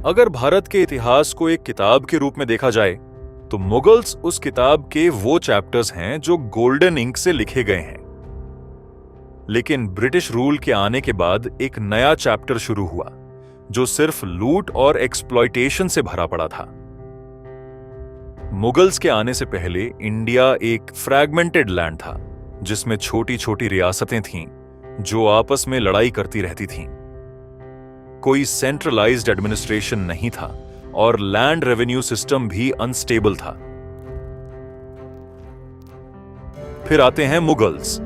अगर भारत के इतिहास को एक किताब के रूप में देखा जाए तो मुगल्स उस किताब के वो चैप्टर्स हैं जो गोल्डन इंक से लिखे गए हैं। लेकिन ब्रिटिश रूल के आने के बाद एक नया चैप्टर शुरू हुआ जो सिर्फ लूट और एक्सप्लॉयटेशन से भरा पड़ा था। मुगल्स के आने से पहले इंडिया एक फ्रैगमेंटेड लैंड था जिसमें छोटी छोटी रियासतें थीं जो आपस में लड़ाई करती रहती थीं। कोई सेंट्रलाइज्ड एडमिनिस्ट्रेशन नहीं था और लैंड रेवेन्यू सिस्टम भी अनस्टेबल था। फिर आते हैं मुगल्स।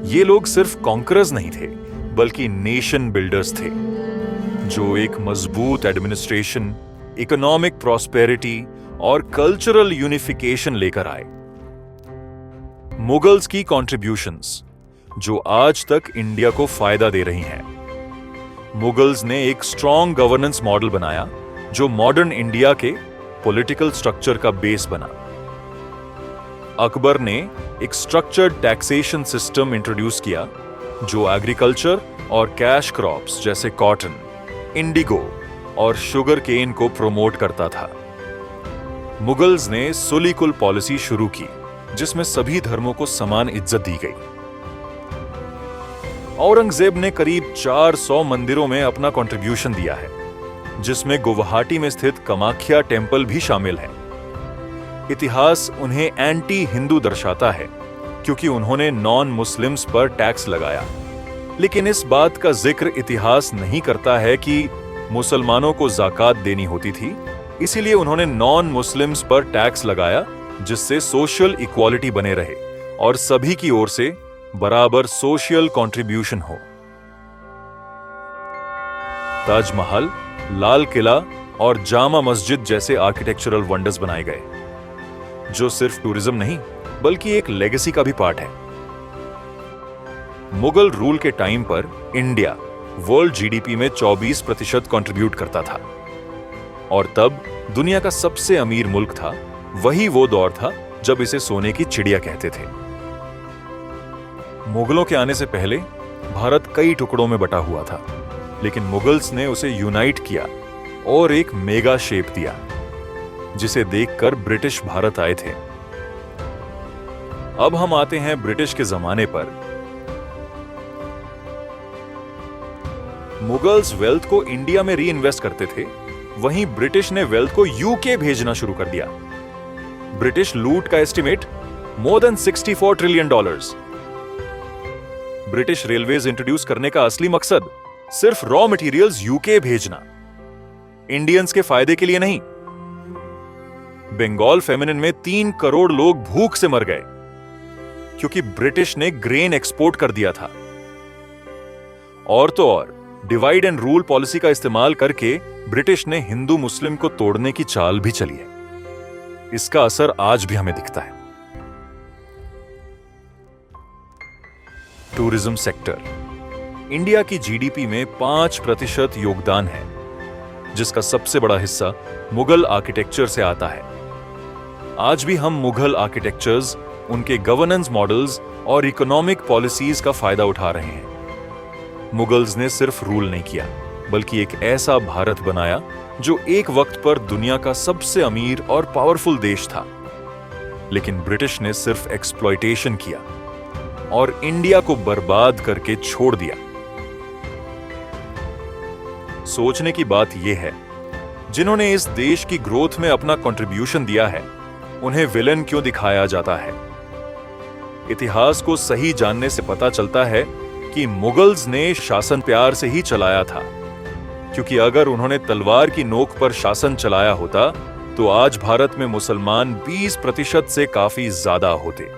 ये लोग सिर्फ कॉन्करर्स नहीं थे बल्कि नेशन बिल्डर्स थे जो एक मजबूत एडमिनिस्ट्रेशन, इकोनॉमिक प्रॉस्पेरिटी और कल्चरल यूनिफिकेशन लेकर आए। मुगल्स की कॉन्ट्रिब्यूशंस जो आज तक इंडिया को फायदा दे रही हैं। मुगल्स ने एक स्ट्रॉन्ग गवर्नेंस मॉडल बनाया जो मॉडर्न इंडिया के पॉलिटिकल स्ट्रक्चर का बेस बना। अकबर ने एक स्ट्रक्चर्ड टैक्सेशन सिस्टम इंट्रोड्यूस किया जो एग्रीकल्चर और कैश क्रॉप्स जैसे कॉटन, इंडिगो और शुगर केन को प्रमोट करता था। मुगल्स ने सुलीकुल पॉलिसी शुरू की जिसमें सभी धर्मों को समान इज्जत दी गई। औरंगजेब ने करीब 400 मंदिरों में अपना कंट्रीब्यूशन दिया है जिसमें गुवाहाटी में स्थित कामाख्या टेम्पल भी शामिल है। इतिहास उन्हें एंटी हिंदू दर्शाता है क्योंकि उन्होंने नॉन मुस्लिम्स पर टैक्स लगाया। लेकिन इस बात का जिक्र इतिहास नहीं करता है कि मुसलमानों को ज़कात देनी होती थी, इसीलिए उन्होंने नॉन मुस्लिम्स पर टैक्स लगाया जिससे सोशल इक्वालिटी बने रहे और सभी की ओर से बराबर सोशल कंट्रीब्यूशन हो। ताजमहल, लाल किला और जामा मस्जिद जैसे आर्किटेक्चरल वंडर्स बनाए गए जो सिर्फ टूरिज्म नहीं बल्कि एक लेगेसी का भी पार्ट है। मुगल रूल के टाइम पर इंडिया वर्ल्ड जीडीपी में 24% कंट्रीब्यूट करता था और तब दुनिया का सबसे अमीर मुल्क था। वही वो दौर था जब इसे सोने की चिड़िया कहते थे। मुगलों के आने से पहले भारत कई टुकड़ों में बटा हुआ था, लेकिन मुगल्स ने उसे यूनाइट किया और एक मेगा शेप दिया जिसे देखकर ब्रिटिश भारत आए थे। अब हम आते हैं ब्रिटिश के जमाने पर। मुगल्स वेल्थ को इंडिया में री इन्वेस्ट करते थे, वहीं ब्रिटिश ने वेल्थ को यूके भेजना शुरू कर दिया। ब्रिटिश लूट का estimate more than $64 trillion. British railways introduce करने का असली मकसद सिर्फ रॉ मटेरियल्स यूके भेजना, इंडियंस के फायदे के लिए नहीं। बंगाल फेमिनिन में 3 करोड़ लोग भूख से मर गए क्योंकि ब्रिटिश ने ग्रेन एक्सपोर्ट कर दिया था। और तो और डिवाइड एंड रूल पॉलिसी का इस्तेमाल करके ब्रिटिश ने हिंदू मुस्लिम को तोड़ने की चाल भी चली है। इसका असर आज भी हमें दिखता है। टूरिज्म सेक्टर इंडिया की जीडीपी में 5% योगदान है जिसका सबसे बड़ा हिस्सा मुगल आर्किटेक्चर से आता है। आज भी हम मुगल आर्किटेक्चर्स, उनके गवर्नेंस मॉडल्स और इकोनॉमिक पॉलिसीज का फायदा उठा रहे हैं। मुगल्स ने सिर्फ रूल नहीं किया बल्कि एक ऐसा भारत बनाया जो एक वक्त पर दुनिया का सबसे अमीर और पावरफुल देश था। लेकिन ब्रिटिश ने सिर्फ एक्सप्लॉयटेशन किया और इंडिया को बर्बाद करके छोड़ दिया। सोचने की बात यह है, जिन्होंने इस देश की ग्रोथ में अपना कंट्रीब्यूशन दिया है उन्हें विलेन क्यों दिखाया जाता है? इतिहास को सही जानने से पता चलता है कि मुगल्स ने शासन प्यार से ही चलाया था, क्योंकि अगर उन्होंने तलवार की नोक पर शासन चलाया होता तो आज भारत में मुसलमान 20% से काफी ज्यादा होते।